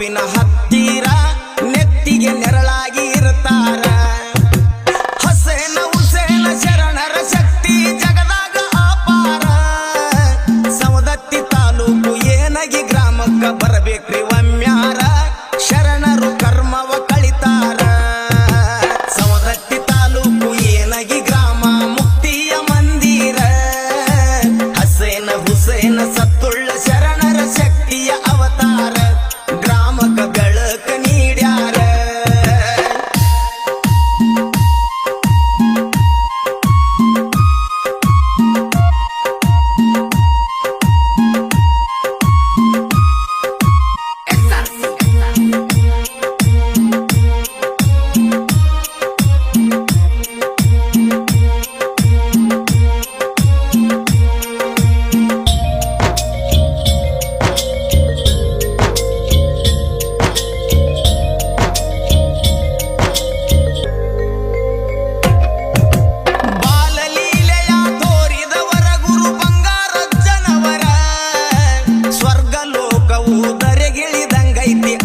ಗುರುವಿನ ಹತ್ತಿರ ನೆತ್ತಿಗೆ ನೆರಳಾಗಿ ಇರ್ತಾರ. ಹಸೇನ ಹುಸೇನ ಶರಣರ ಶಕ್ತಿ ಜಗದಾಗ ಅಪಾರ. ಸವದತ್ತಿ ತಾಲೂಕು ಏನಗಿ ಗ್ರಾಮಕ್ಕ ಬರಬೇಕ್ರಿ ಒಮ್ಮ್ಯಾರ. ಶರಣರು ಕರ್ಮವ ಕಳಿತಾರ. ಸವದತ್ತಿ ತಾಲೂಕು ಏನಗಿ ಗ್ರಾಮ ಮುಕ್ತಿಯ ಮಂದಿರ. ಹಸೇನ ಹುಸೇನ ಸತ್ತುಳ್ಳ ಶರಣರ ಶಕ್ತಿಯ ಅವತಾರ. ಗ್ರಾಮಕ ಬೆಳಕ ನೀಡ್ಯಾರ.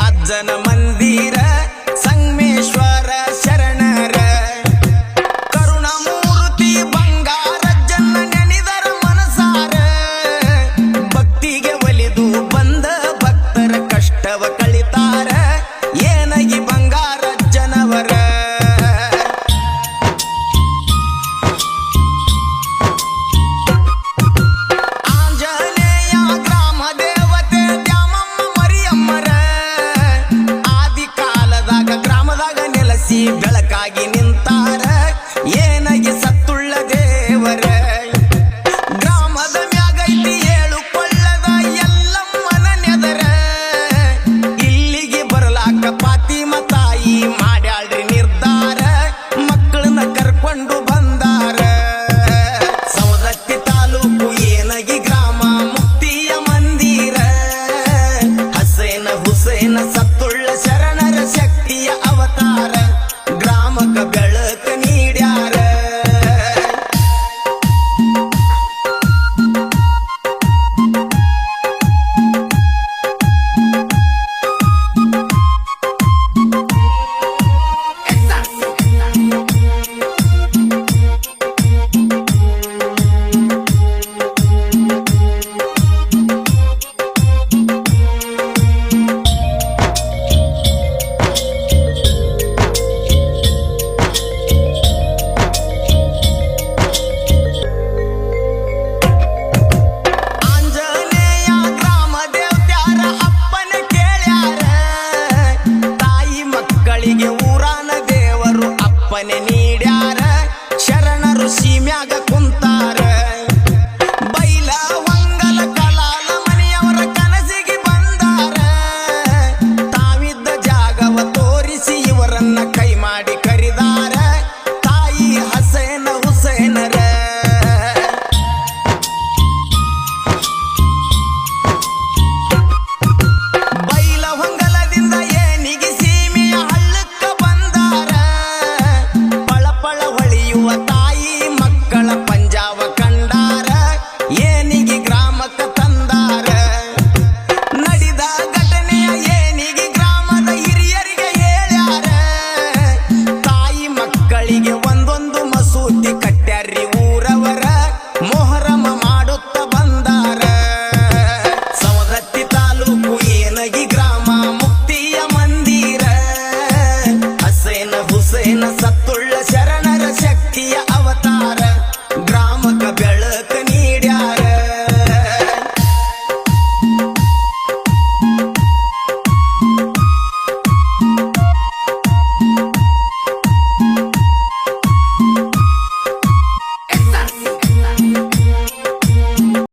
ಅಜ್ಜನ ಮಂದಿರ ಸಂಗಮೇಶ್ವರ ಶರಣರ. ಕರುಣಮೂರ್ತಿ ಬಂಗಾರಜ್ಜನ ನೆನೆದರ ಮನಸಾರ. ಭಕ್ತಿಗೆ ಒಲಿದು ಬಂದ ಭಕ್ತರ ಕಷ್ಟವ ಕಳಿತಾರ. ಏನಗಿ ಬಂಗಾರಜ್ಜನವರ. ಆಂಜನೇಯ ಗ್ರಾಮ ದೇವತೆ ದ್ಯಾಮಮ್ಮ ಮರಿಯಮ್ಮರ. ಗ್ರಾಮದಾಗ ನೆಲೆಸಿ ಬೆಳಕಾಗಿ ನಿಂತಾರ. ಏನಗಿ ಸತ್ತುಳ್ಳ ದೇವರ. ಗ್ರಾಮದ ಮ್ಯಾಗೈತಿ ಏಳು ಕೊಳ್ಳದ ಎಲ್ಲಮ್ಮನ ನೆದರ. ಇಲ್ಲಿಗೆ ಬರಲಾಕ ಪಾತಿಮ ತಾಯಿ ಮಾಡ್ಯಾಳ್ರಿ ನಿರ್ಧಾರ. ಮಕ್ಕಳನ್ನ ಕರ್ಕೊಂಡು ಬಂದಾರ. ಸವದತ್ತಿ ತಾಲೂಕು ಏನಗಿ ಗ್ರಾಮ ಮುಕ್ತಿಯ ಮಂದಿರ. ಹಸೇನ ಹುಸೇನ ಸತ್ತುಳ್ಳ